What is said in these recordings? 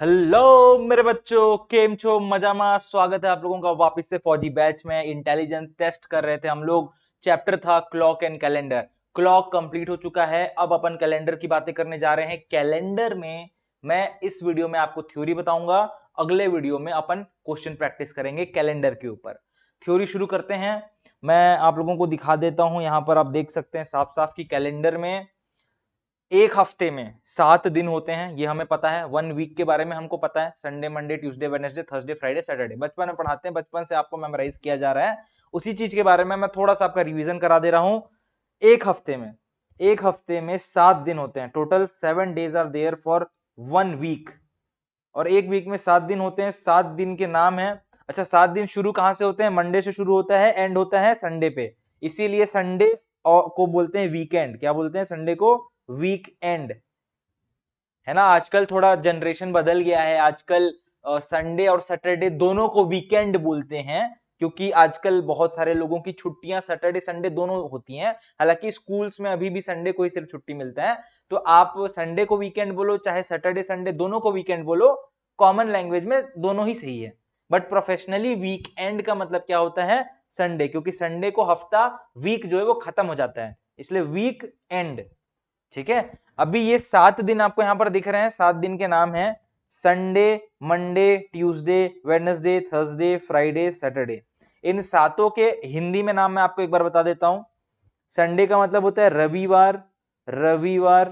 Hello मेरे बच्चों, केम छो मजामा। स्वागत है आप लोगों का वापस से फौजी बैच में। इंटेलिजेंस टेस्ट कर रहे थे हम लोग। चैप्टर था clock and calendar. Clock complete हो चुका है, अब अपन कैलेंडर की बातें करने जा रहे हैं। कैलेंडर में मैं इस वीडियो में आपको थ्योरी बताऊंगा, अगले वीडियो में अपन क्वेश्चन प्रैक्टिस करेंगे कैलेंडर के ऊपर। थ्योरी शुरू करते हैं। मैं आप लोगों को दिखा देता हूं, यहां पर आप देख सकते हैं साफ साफ कि कैलेंडर में एक हफ्ते में 7 दिन होते हैं, ये हमें पता है। 1 वीक के बारे में हमको पता है, Sunday Monday Tuesday Wednesday Thursday Friday Saturday. बचपन में पढ़ाते हैं, बचपन से आपको मेमोराइज किया जा रहा है। उसी चीज के बारे में मैं थोड़ा सा आपका रिवीजन करा दे रहा हूं। एक हफ्ते में 7 दिन होते हैं। Total 7 days are there for 1 week. और एक वीक में 7 दिन होते हैं। 7 दिन के नाम है। अच्छा, 7 दिन शुरू कहां से होते हैं? मंडे से शुरू होता है, एंड होता है संडे पे। इसीलिए संडे को बोलते हैं वीकेंड। क्या बोलते हैं संडे को? Weekend. है ना, आजकल थोड़ा जनरेशन बदल गया है। आजकल संडे और सैटरडे दोनों को वीकेंड बोलते हैं, क्योंकि आजकल बहुत सारे लोगों की छुट्टियां सैटरडे संडे दोनों होती हैं। हालांकि स्कूल्स में अभी भी संडे को ही सिर्फ छुट्टी मिलता है। तो आप संडे को वीकेंड बोलो, चाहे सैटरडे संडे दोनों को वीकेंड बोलो, कॉमन लैंग्वेज में दोनों ही सही है। बट प्रोफेशनली वीक एंड का मतलब क्या होता है? संडे, क्योंकि संडे को हफ्ता, वीक जो है वो खत्म हो जाता है, इसलिए वीक एंड। ठीक है। अभी ये 7 दिन आपको यहां पर दिख रहे हैं। 7 दिन के नाम है Sunday, Monday, Tuesday, Wednesday, Thursday, Friday, Saturday. इन सातों के हिंदी में नाम मैं आपको एक बार बता देता हूं। संडे का मतलब होता है रविवार। रविवार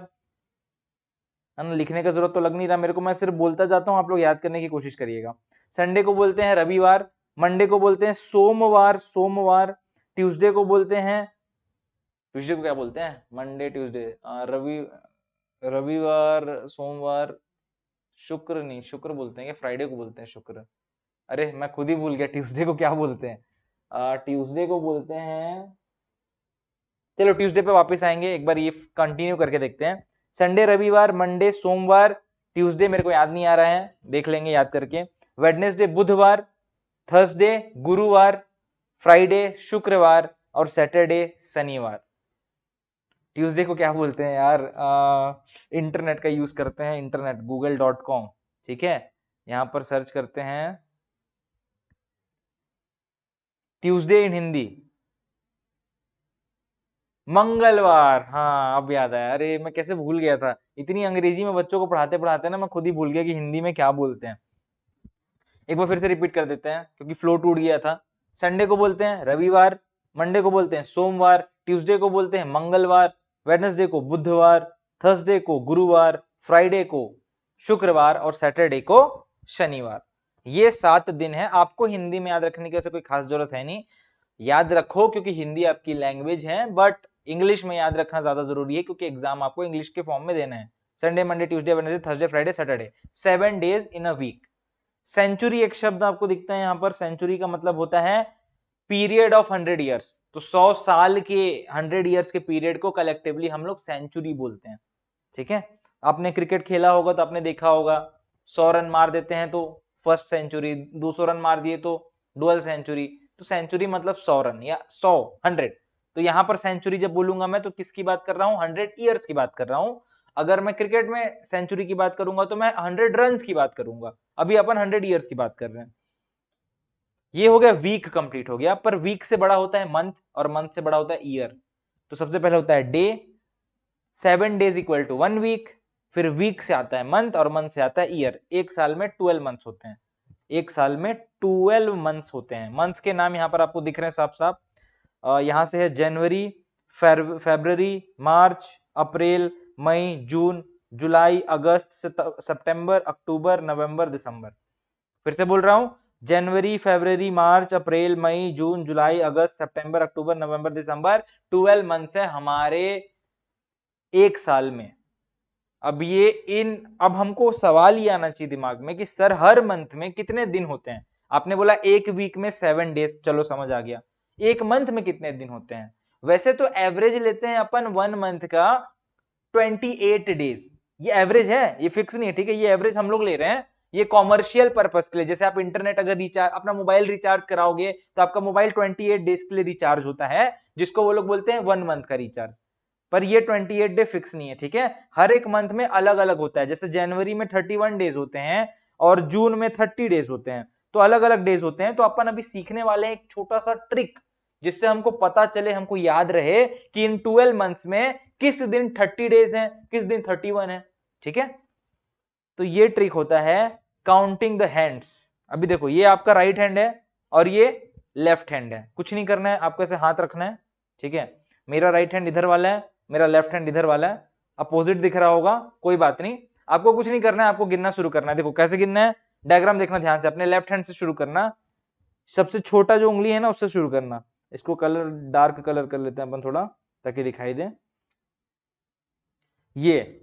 है ना, लिखने का जरूरत तो लग नहीं रहा मेरे को, मैं सिर्फ बोलता जाता हूं, आप लोग याद करने की कोशिश करिएगा। संडे को बोलते हैं रविवार। मंडे को बोलते हैं सोमवार। सोमवार। ट्यूसडे को बोलते हैं, ट्यूसडे को क्या बोलते हैं? मंडे ट्यूसडे, रवि, रविवार, सोमवार, शुक्र नहीं, शुक्र बोलते हैं क्या? फ्राइडे को बोलते हैं शुक्र। अरे मैं खुद ही भूल गया ट्यूसडे को क्या बोलते हैं। ट्यूसडे को बोलते हैं, चलो ट्यूसडे पे वापस आएंगे, एक बार ये कंटिन्यू करके देखते हैं। संडे, रविवार, मंडे, सोमवार, ट्यूसडे मेरे को याद नहीं आ रहा है, देख लेंगे याद करके। वेडनेसडे बुधवार, थर्सडे गुरुवार, फ्राइडे शुक्रवार, और सैटरडे शनिवार। ट्यूसडे को क्या बोलते हैं यार? इंटरनेट का यूज करते हैं, इंटरनेट google.com। ठीक है, यहां पर सर्च करते हैं ट्यूसडे इन हिंदी, मंगलवार। हाँ अब याद आया, अरे मैं कैसे भूल गया था। इतनी अंग्रेजी में बच्चों को पढ़ाते पढ़ाते ना मैं खुद ही भूल गया कि हिंदी में क्या बोलते हैं। एक बार फिर से रिपीट कर देते हैं क्योंकि फ्लो टूट गया था। संडे को बोलते हैं रविवार, मंडे को बोलते हैं सोमवार, ट्यूसडे को बोलते हैं मंगलवार, वेडनेसडे को बुधवार, थर्सडे को गुरुवार, फ्राइडे को शुक्रवार, और सैटरडे को शनिवार। ये 7 दिन है। आपको हिंदी में याद रखने की वैसे कोई खास जरूरत है नहीं। याद रखो क्योंकि हिंदी आपकी लैंग्वेज है, बट इंग्लिश में याद रखना ज्यादा जरूरी है क्योंकि एग्जाम आपको इंग्लिश के फॉर्म में देना है। Sunday Monday Tuesday Wednesday Thursday Friday Saturday, 7 days in a week. Century एक शब्द आपको दिखता है यहां पर। सेंचुरी का मतलब होता है पीरियड ऑफ 100 ईयर्स। तो 100 साल के, 100 ईयर्स के पीरियड को कलेक्टिवली हम लोग सेंचुरी बोलते हैं। ठीक है। आपने क्रिकेट खेला होगा तो आपने देखा होगा, 100 रन मार देते हैं तो फर्स्ट सेंचुरी, 200 रन मार दिए तो डुअल सेंचुरी। तो सेंचुरी मतलब 100 रन या 100, 100। तो यहां पर सेंचुरी जब बोलूंगा मैं तो किसकी बात कर रहा हूं? 100 ईयर्स की बात कर रहा हूं। अगर मैं क्रिकेट में सेंचुरी की बात करूंगा तो मैं 100 रन की बात करूंगा। अभी अपन 100 ईयर्स की बात कर रहे हैं। ये हो गया वीक, कंप्लीट हो गया। पर वीक से बड़ा होता है मंथ, और मंथ से बड़ा होता है ईयर। तो सबसे पहले होता है day. 7 days equal to 1 week. फिर वीक से आता है मंथ, और मंथ से आता है ईयर। एक साल में 12 मंथ्स होते हैं। एक साल में 12 मंथ्स होते हैं। मंथ्स के नाम यहाँ पर आपको दिख रहे हैं साफ साफ। यहां से है जनवरी, फेब्रवरी, मार्च, अप्रैल, मई, जून, जुलाई, अगस्त, सितंबर, अक्टूबर, नवंबर, दिसंबर। फिर से बोल रहा हूं, जनवरी, फरवरी, मार्च, अप्रैल, मई, जून, जुलाई, अगस्त, सितंबर, अक्टूबर, नवंबर, दिसंबर। 12 मंथ्स है हमारे एक साल में। अब ये इन, अब हमको सवाल ये आना चाहिए दिमाग में कि सर हर मंथ में कितने दिन होते हैं? आपने बोला एक वीक में 7 डेज, चलो समझ आ गया। एक मंथ में कितने दिन होते हैं? वैसे तो एवरेज लेते हैं अपन 1 मंथ का 28 डेज। ये एवरेज है, ये फिक्स नहीं है। ठीक है, ये एवरेज हम लोग ले रहे हैं। ये कॉमर्शियल पर्पस के लिए, जैसे आप इंटरनेट अगर रिचार्ज, अपना मोबाइल रिचार्ज कराओगे तो आपका मोबाइल 28 डेज के लिए रिचार्ज होता है, जिसको वो लोग बोलते हैं 1 मंथ का रिचार्ज। पर ये 28 डे फिक्स नहीं है, ठीक है। हर एक मंथ में अलग अलग होता है, जैसे जनवरी में 31 डेज होते हैं और जून में 30 डेज होते हैं, तो अलग अलग डेज होते हैं। तो अपन अभी सीखने वाले हैं एक छोटा सा ट्रिक, जिससे हमको पता चले, हमको याद रहे कि इन 12 मंथ्स में किस दिन 30 डेज हैं, किस दिन 31 है, ठीक है। तो ये ट्रिक होता है काउंटिंग द हैंड्स। अभी देखो ये आपका राइट हैंड है और ये लेफ्ट हैंड है, कुछ नहीं करना है, आपको ऐसे हाथ रखना है, ठीक है। मेरा राइट हैंड इधर वाला है, मेरा लेफ्ट हैंड इधर वाला है, अपोजिट दिख रहा होगा, कोई बात नहीं, आपको कुछ नहीं करना है, आपको गिनना शुरू करना है। देखो कैसे गिनना है, डायग्राम देखना ध्यान से, अपने लेफ्ट हैंड से शुरू करना, सबसे छोटा जो उंगली है ना उससे शुरू करना। इसको कलर डार्क कलर कर लेते हैं अपन थोड़ा, ताकि दिखाई दे। ये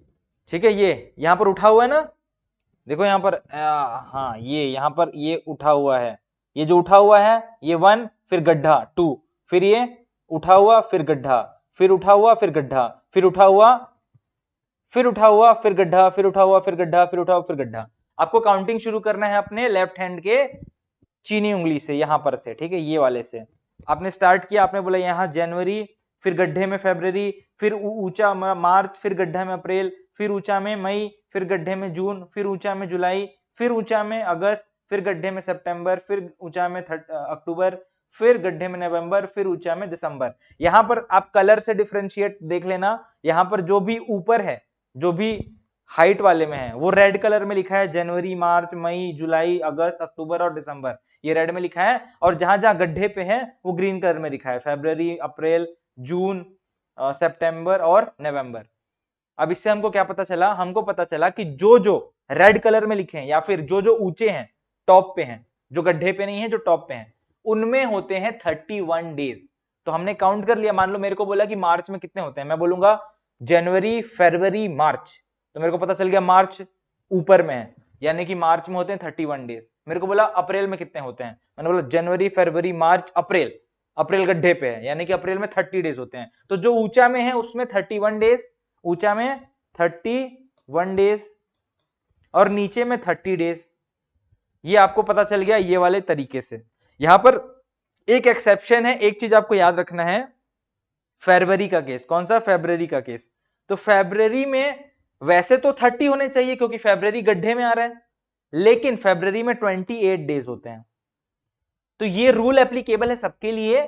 ठीक है, ये यहां पर उठा हुआ है ना, देखो यहां पर हाँ ये यहां पर ये उठा हुआ है, ये जो उठा हुआ है ये 1, फिर गड्ढा 2, फिर ये उठा हुआ, फिर गड्ढा, फिर उठा हुआ, फिर गड्ढा, फिर उठा हुआ, फिर उठा हुआ, फिर गड्ढा, फिर उठा हुआ, फिर गड्ढा, फिर उठा हुआ, फिर गड्ढा। आपको काउंटिंग शुरू करना है अपने लेफ्ट हैंड के चीनी उंगली से, यहां पर से, ठीक है, ये वाले से। आपने स्टार्ट किया, आपने बोला यहां जनवरी, फिर गड्ढे में फरवरी, फिर ऊंचा मार्च, फिर गड्ढा में अप्रैल, फिर ऊंचा में मई, फिर गड्ढे में जून, फिर ऊंचा में जुलाई, फिर ऊंचा में अगस्त, फिर गड्ढे में सितंबर, फिर ऊंचा में अक्टूबर, फिर गड्ढे में नवंबर, फिर ऊंचा में दिसंबर। यहां पर आप कलर से डिफरेंशिएट देख लेना, यहां पर जो भी ऊपर है, जो भी हाइट वाले में है, वो रेड कलर में लिखा है जनवरी, मार्च, मई, जुलाई, अगस्त, अक्टूबर और दिसंबर, ये रेड में लिखा है। और जहां जहां गड्ढे पे है वो ग्रीन कलर में लिखा है, फरवरी, अप्रैल, जून, सितंबर और नवंबर। अब इससे हमको क्या पता चला, हमको पता चला कि जो जो रेड कलर में लिखे हैं या फिर जो जो ऊंचे हैं, टॉप पे हैं, जो गड्ढे पे नहीं है, जो टॉप पे हैं, उनमें होते हैं 31 डेज। तो हमने काउंट कर लिया, मान लो मेरे को बोला कि मार्च में कितने होते हैं, मैं बोलूंगा जनवरी, फरवरी, मार्च, तो मेरे को पता चल गया मार्च ऊपर में है, यानी कि मार्च में होते हैं 31 डेज। मेरे को बोला अप्रैल में कितने होते हैं, मैंने बोला जनवरी, फरवरी, मार्च, अप्रैल, अप्रैल गड्ढे पे है, यानी कि अप्रैल में 30 डेज होते हैं। तो जो ऊंचा में है उसमें 31 डेज, ऊंचा में 31 डेज और नीचे में 30 डेज। ये आपको पता चल गया ये वाले तरीके से। यहां पर एक एक्सेप्शन है, एक चीज आपको याद रखना है, फरवरी का केस। कौन सा? फरवरी का केस। तो फरवरी में वैसे तो 30 होने चाहिए क्योंकि फरवरी गड्ढे में आ रहा है, लेकिन फरवरी में 28 डेज होते हैं। तो ये रूल एप्लीकेबल है सबके लिए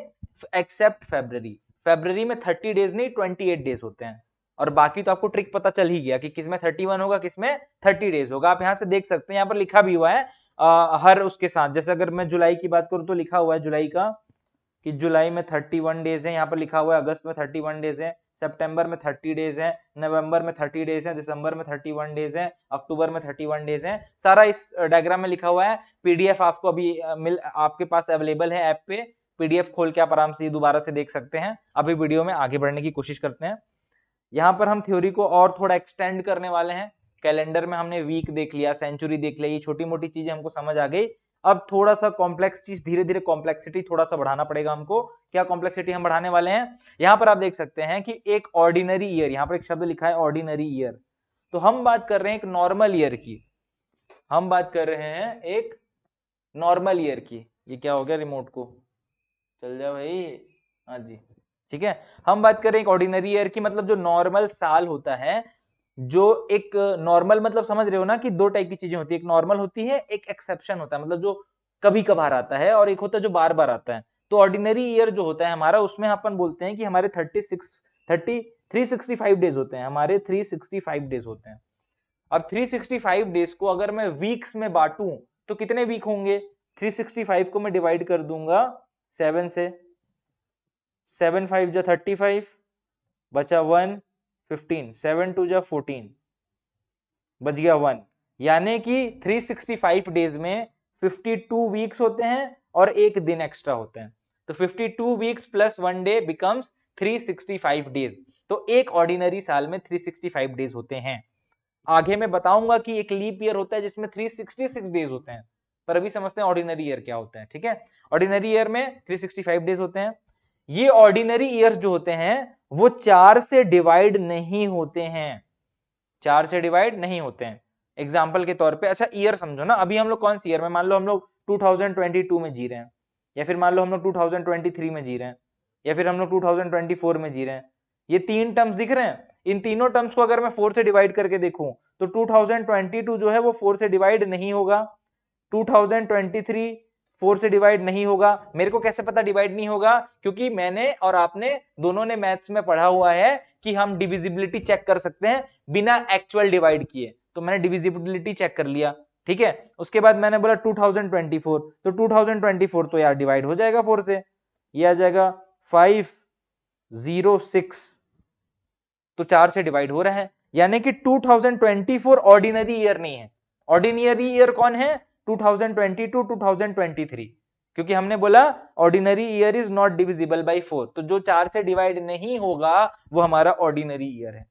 एक्सेप्ट फरवरी। फरवरी में 30 डेज नहीं 28 डेज होते हैं। और बाकी तो आपको ट्रिक पता चल ही गया कि किसमें 31 होगा, किसमें 30 डेज होगा। आप यहां से देख सकते हैं, यहां पर लिखा भी हुआ है हर उसके साथ। जैसे अगर मैं जुलाई की बात करूं तो लिखा हुआ है जुलाई का कि जुलाई में 31 डेज है, यहाँ पर लिखा हुआ है अगस्त में 31 डेज है, सितंबर में 30 डेज है, नवंबर में 30 डेज है, दिसंबर में 31 डेज है, अक्टूबर में 31 डेज है। सारा इस डायग्राम में लिखा हुआ है। पीडीएफ आपको अभी आपके पास अवेलेबल है ऐप पे, पीडीएफ खोल के आप आराम से दोबारा से देख सकते हैं। अभी वीडियो में आगे बढ़ने की कोशिश करते हैं। यहाँ पर हम थ्योरी को और थोड़ा एक्सटेंड करने वाले हैं। कैलेंडर में हमने वीक देख लिया, सेंचुरी देख लिया, ये छोटी मोटी चीजें हमको समझ आ गई। अब थोड़ा सा कॉम्प्लेक्स चीज, धीरे धीरे कॉम्प्लेक्सिटी थोड़ा सा बढ़ाना पड़ेगा हमको। क्या कॉम्प्लेक्सिटी हम बढ़ाने वाले हैं? यहाँ पर आप देख सकते हैं कि एक ऑर्डिनरी ईयर, यहाँ पर एक शब्द लिखा है ऑर्डिनरी ईयर। तो हम बात कर रहे हैं एक नॉर्मल ईयर की, हम बात कर रहे हैं एक नॉर्मल ईयर की। ये क्या हो गया रिमोट को, चल जा भाई, हाँ जी ठीक है। हम बात करें एक ऑर्डिनरी ईयर की, मतलब जो नॉर्मल साल होता है, जो एक नॉर्मल मतलब समझ रहे हो ना कि दो टाइप की चीजें होती है, एक नॉर्मल होती है, एक एक्सेप्शन होता है, मतलब जो कभी कभार आता है, और एक होता है जो बार बार आता है। तो ऑर्डिनरी ईयर जो होता है हमारा, उसमें अपन बोलते हैं कि हमारे 365 डेज होते हैं, हमारे 365 डेज होते हैं। अब 365 डेज को अगर मैं वीक्स में बांटूं तो कितने वीक होंगे? 365 को मैं डिवाइड कर दूंगा 7 से, 7 5 जा 35, बचा 1 15, 7 2 जा 14, बच गया 1। यानी कि 365 डेज में 52 वीक्स होते हैं और एक दिन एक्स्ट्रा होते हैं। तो 52 weeks plus 1 day becomes 365 days. तो एक ऑर्डिनरी साल में 365 डेज होते हैं। आगे मैं बताऊंगा कि एक लीप ईयर होता है जिसमें 366 डेज होते हैं, पर अभी समझते हैं ऑर्डिनरी ईयर क्या होता है। ठीक है, ऑर्डिनरी ईयर में 365 डेज होते हैं। ये ऑर्डिनरी ईयर्स जो होते हैं वो 4 से डिवाइड नहीं होते हैं, 4 से डिवाइड नहीं होते हैं। एग्जाम्पल के तौर पे, अच्छा ईयर समझो ना, अभी हम लोग कौन सी ईयर में, मान लो हम लोग 2022 में जी रहे हैं, या फिर मान लो हम लोग 2023 में जी रहे हैं, या फिर हम लोग 2024 में जी रहे हैं, ये 3 टर्म्स दिख रहे हैं, इन तीनों टर्म्स को अगर मैं 4 से डिवाइड करके देखूं तो 2022 जो है वो 4 से डिवाइड नहीं होगा, 2023 4 से डिवाइड नहीं होगा। मेरे को कैसे पता डिवाइड नहीं होगा? क्योंकि मैंने और आपने दोनों ने मैथ्स में पढ़ा हुआ है कि हम डिविजिबिलिटी चेक कर सकते हैं बिना एक्चुअल डिवाइड किए, तो मैंने डिविजिबिलिटी चेक कर लिया, ठीक है। उसके बाद मैंने बोला 2024, तो 2024 तो यार डिवाइड हो जाएगा 4 से, ये आ जाएगा 506, तो 4 से डिवाइड हो रहा है, यानी कि 2024 ऑर्डिनरी ईयर नहीं है। ऑर्डिनरी ईयर कौन है? 2022 2023, क्योंकि हमने बोला ordinary year is not divisible by 4, तो जो 4 से डिवाइड नहीं होगा वो हमारा ऑर्डिनरी ईयर है।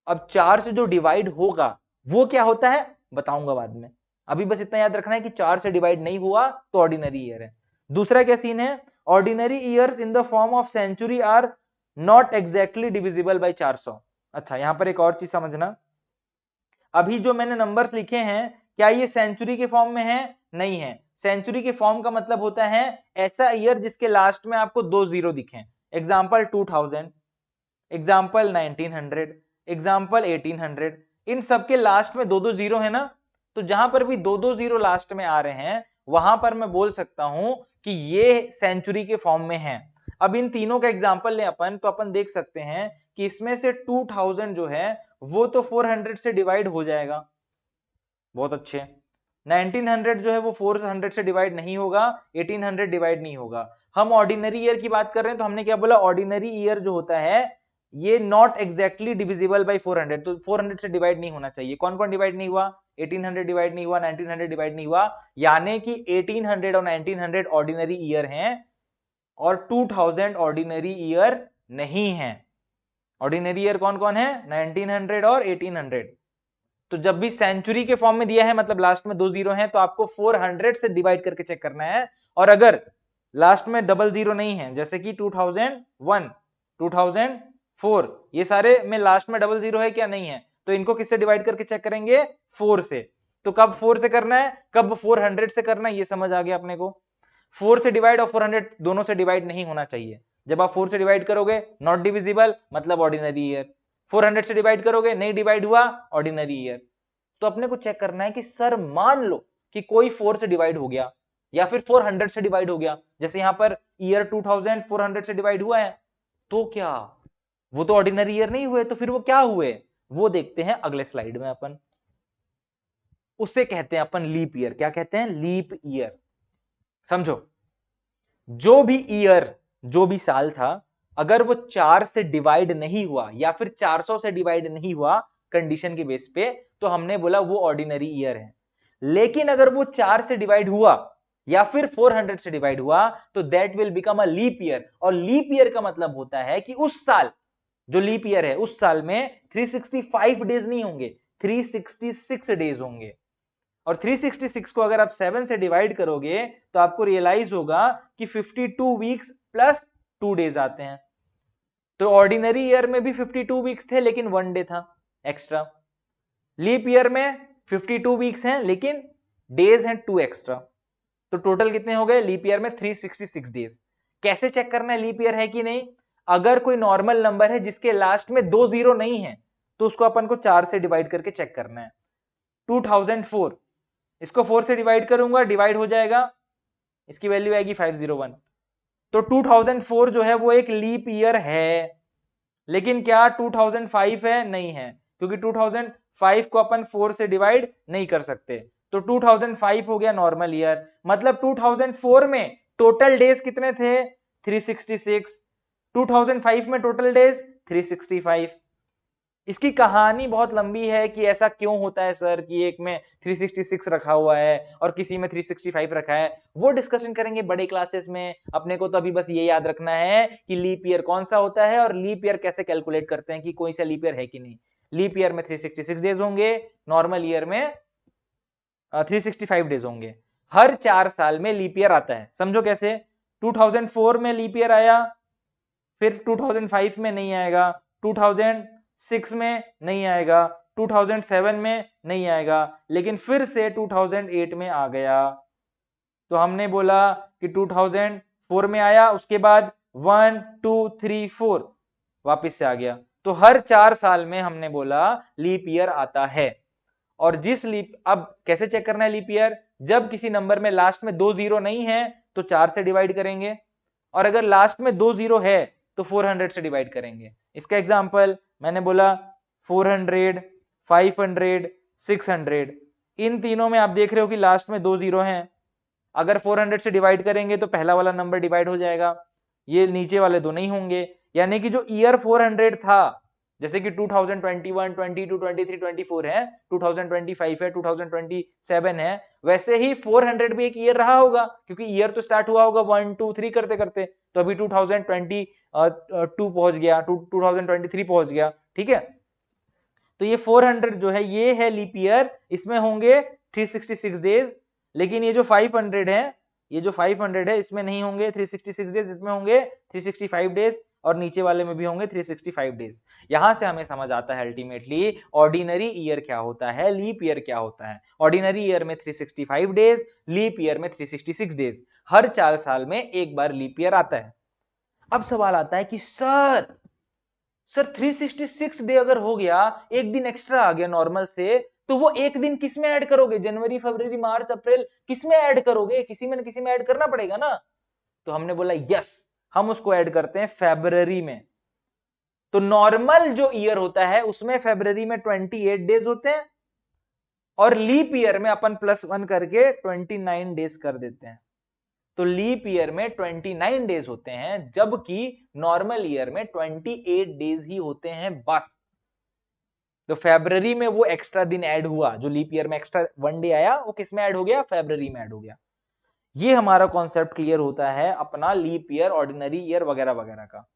अब 4 से जो डिवाइड होगा वो क्या होता है बताऊंगा बाद में, अभी बस इतना याद रखना है कि 4 से डिवाइड नहीं हुआ तो ऑर्डिनरी ईयर है। दूसरा क्या सीन है? Ordinary years in the form of century are not exactly divisible by 400। अच्छा, यहां पर एक और चीज समझना, अभी जो मैंने नंबर्स लिखे हैं क्या ये सेंचुरी के फॉर्म में है? नहीं है। सेंचुरी के फॉर्म का मतलब होता है ऐसा ईयर जिसके लास्ट में आपको 2 जीरो दिखे, एग्जाम्पल 2000, एग्जाम्पल 1900, एग्जाम्पल 1800, इन सबके लास्ट में 2 जीरो है ना, तो जहां पर भी 2 जीरो लास्ट में आ रहे हैं वहां पर मैं बोल सकता हूं कि ये सेंचुरी के फॉर्म में है। अब इन तीनों का एग्जाम्पल लें अपन, तो अपन देख सकते हैं कि इसमें से 2000 जो है वो तो 400 से डिवाइड हो जाएगा, बहुत अच्छे। 1900 जो है वो 400 से डिवाइड नहीं होगा, 1800 डिवाइड नहीं होगा। हम ऑर्डिनरी ईयर की बात कर रहे हैं तो हमने क्या बोला? ऑर्डिनरी ईयर जो होता है ये नॉट एग्जैक्टली डिविजिबल बाय 400, तो 400 से डिवाइड नहीं होना चाहिए। कौन कौन डिवाइड नहीं हुआ? 1800 डिवाइड नहीं हुआ, 1900 डिवाइड नहीं हुआ, यानी कि 1800 और 1900 ऑर्डिनरी ईयर हैं और 2000 ऑर्डिनरी ईयर नहीं है। ऑर्डिनरी ईयर कौन कौन है? 1900 और 1800। तो जब भी सेंचुरी के फॉर्म में दिया है मतलब लास्ट में 2 जीरो हैं, तो आपको 400 से डिवाइड करके चेक करना है, और अगर लास्ट में डबल जीरो नहीं है जैसे कि 2001 2004 ये सारे में लास्ट में डबल जीरो है क्या? नहीं है, तो इनको किससे डिवाइड करके चेक करेंगे? 4 से। तो कब 4 से करना है, कब 400 से करना है, ये समझ आ गया अपने को। 4 से डिवाइड और 400 दोनों से डिवाइड नहीं होना चाहिए। जब आप 4 से डिवाइड करोगे नॉट डिविजिबल मतलब ऑर्डिनरी ईयर, 400 से डिवाइड करोगे नहीं डिवाइड हुआ ऑर्डिनरी ईयर। तो अपने को चेक करना है कि सर मान लो कि कोई 4 से डिवाइड हो गया या फिर 400 से डिवाइड हो गया, जैसे यहां पर ईयर 2000 400 से डिवाइड हुआ है, तो क्या वो तो ऑर्डिनरी ईयर नहीं हुए? तो फिर वो क्या हुए वो देखते हैं अगले स्लाइड में अपन। उससे कहते हैं अपन लीप ईयर। क्या कहते हैं? Leap year. समझो, जो भी ईयर, जो भी साल था, अगर वो 4 से डिवाइड नहीं हुआ या फिर 400 से डिवाइड नहीं हुआ कंडीशन के बेस पे, तो हमने बोला वो ऑर्डिनरी ईयर है। लेकिन अगर वो 4 से डिवाइड हुआ या फिर 400 से डिवाइड हुआ तो that will become a leap year. और लीप ईयर का मतलब होता है कि उस साल, जो लीप ईयर है उस साल में 365 डेज नहीं होंगे, 366 डेज होंगे। और 366 को अगर आप 7 से डिवाइड करोगे तो आपको रियलाइज होगा कि 52 वीक्स प्लस 2 डेज आते हैं। तो ऑर्डिनरी ईयर में भी 52 वीक्स थे लेकिन 1 डे था एक्स्ट्रा। लीप ईयर में 52 वीक्स हैं लेकिन डेज हैं 2 एक्स्ट्रा। तो टोटल कितने हो गए लीप ईयर में? 366 डेज। कैसे चेक करना है लीप ईयर है कि नहीं? अगर कोई नॉर्मल नंबर है जिसके लास्ट में 2 जीरो नहीं है तो उसको अपन को 4 से डिवाइड करके चेक करना है। 2004, इसको 4 से डिवाइड करूंगा, डिवाइड हो जाएगा, इसकी वैल्यू आएगी 501। तो 2004 जो है वो एक लीप ईयर है, लेकिन क्या 2005 है? नहीं है, क्योंकि 2005 को अपन 4 से डिवाइड नहीं कर सकते। तो 2005 हो गया नॉर्मल ईयर। मतलब 2004 में टोटल डेज कितने थे? 366। 2005 में टोटल डेज 365। इसकी कहानी बहुत लंबी है कि ऐसा क्यों होता है सर कि एक में 366 रखा हुआ है और किसी में 365 रखा है, वो डिस्कशन करेंगे बड़े क्लासेस में। अपने को तो अभी बस ये याद रखना है कि लीप ईयर कौन सा होता है और लीप ईयर कैसे कैलकुलेट करते हैं कि कोई सा लीप ईयर है कि नहीं। लीप ईयर में 366 डेज होंगे, नॉर्मल ईयर में 365 डेज होंगे। हर 4 साल में लीप ईयर आता है। समझो कैसे? 2004 में लीप ईयर आया, फिर 2005 में नहीं आएगा, 2006 में नहीं आएगा, 2007 में नहीं आएगा, लेकिन फिर से 2008 में आ गया। तो हमने बोला कि 2004 में आया, उसके बाद 1 2 3 4 वापिस से आ गया। तो हर 4 साल में हमने बोला लीप ईयर आता है। और जिस लीप, अब कैसे चेक करना है लीप ईयर? जब किसी नंबर में लास्ट में 2 जीरो नहीं है तो 4 से डिवाइड करेंगे, और अगर लास्ट में 2 जीरो है तो 400 से डिवाइड करेंगे। इसका एग्जांपल मैंने बोला 400, 500, 600, इन तीनों में आप देख रहे हो कि लास्ट में 2 जीरो हैं। अगर 400 से डिवाइड करेंगे तो पहला वाला नंबर डिवाइड हो जाएगा, ये नीचे वाले दो नहीं होंगे। यानी कि जो ईयर 400 था, जैसे कि 2021, 22, 23, 24 है, 2025 है, 2027 है, वैसे ही 400 भी एक ईयर रहा होगा, क्योंकि ईयर तो स्टार्ट हुआ होगा 1 2 3 करते करते, तो अभी 2022 पहुंच गया, 2023 पहुंच गया, ठीक है। तो ये 400 जो है ये है लीप ईयर, इसमें होंगे 366 डेज। लेकिन ये जो 500 है, ये जो 500 है इसमें नहीं होंगे 366 डेज, इसमें होंगे 365 डेज, और नीचे वाले में भी होंगे 365 डेज। यहां से हमें समझ आता है अल्टीमेटली ऑर्डिनरी ईयर क्या होता है, लीप ईयर क्या होता है। ऑर्डिनरी ईयर में 365 डेज, लीप ईयर में 366 डेज। हर 4 साल में एक बार लीप ईयर आता है। अब सवाल आता है कि सर 366 डे अगर हो गया, एक दिन एक्स्ट्रा आ गया नॉर्मल से, तो वो एक दिन किस में ऐड करोगे? जनवरी, फरवरी, मार्च, अप्रैल, किस में ऐड करोगे? किसी में न किसी में ऐड करना पड़ेगा ना। तो हमने बोला यस, हम उसको ऐड करते हैं फेब्रवरी में। तो नॉर्मल जो ईयर होता है उसमें फेब्रवरी में 28 डेज होते हैं, और लीप ईयर में अपन +1 करके 29 डेज कर देते हैं। तो लीप ईयर में 29 डेज होते हैं, जबकि नॉर्मल ईयर में 28 डेज ही होते हैं बस। तो फेब्रवरी में वो एक्स्ट्रा दिन ऐड हुआ, जो लीप ईयर में एक्स्ट्रा 1 डे आया, वो किस में ऐड हो गया? फेब्रवरी में ऐड हो गया। ये हमारा कॉन्सेप्ट क्लियर होता है अपना लीप ईयर, ऑर्डिनरी ईयर वगैरह वगैरह का।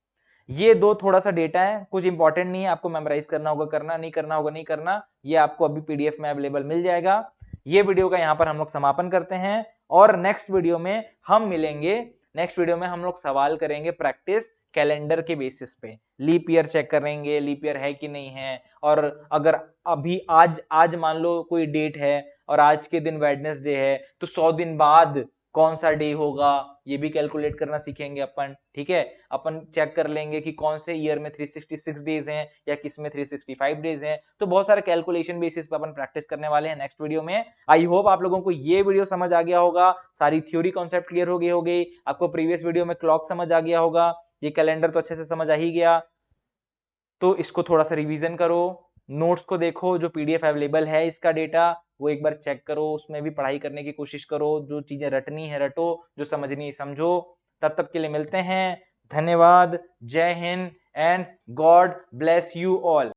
ये दो थोड़ा सा डेटा है, कुछ इंपॉर्टेंट नहीं है, आपको मेमोराइज करना होगा करना, नहीं करना होगा नहीं करना। ये आपको अभी पीडीएफ में अवेलेबल मिल जाएगा। ये वीडियो का यहां पर हम लोग समापन करते हैं, और नेक्स्ट वीडियो में हम मिलेंगे। नेक्स्ट वीडियो में हम लोग सवाल करेंगे प्रैक्टिस कैलेंडर के बेसिस पे, लीप ईयर चेक करेंगे, लीप ईयर है कि नहीं है। और अगर अभी आज आज मान लो कोई डेट है और आज के दिन वेडनेसडे है, तो 100 दिन बाद कौन सा डे होगा, ये भी कैलकुलेट करना सीखेंगे अपन, ठीक है। अपन चेक कर लेंगे कि कौन से ईयर में 366 डेज हैं या किस में 365 डेज हैं। तो बहुत सारे कैलकुलेशन बेसिस पे अपन प्रैक्टिस करने वाले हैं नेक्स्ट वीडियो में। आई होप आप लोगों को ये वीडियो समझ आ गया होगा, सारी थ्योरी कॉन्सेप्ट क्लियर हो गई होगी, आपको प्रीवियस वीडियो में क्लॉक समझ आ गया होगा, ये कैलेंडर तो अच्छे से समझ आ ही गया। तो इसको थोड़ा सा रिवीजन करो, नोट्स को देखो, जो पीडीएफ अवेलेबल है इसका डेटा वो एक बार चेक करो, उसमें भी पढ़ाई करने की कोशिश करो, जो चीजें रटनी है रटो, जो समझनी है समझो। तब तक के लिए मिलते हैं, धन्यवाद, जय Hind and God bless you all.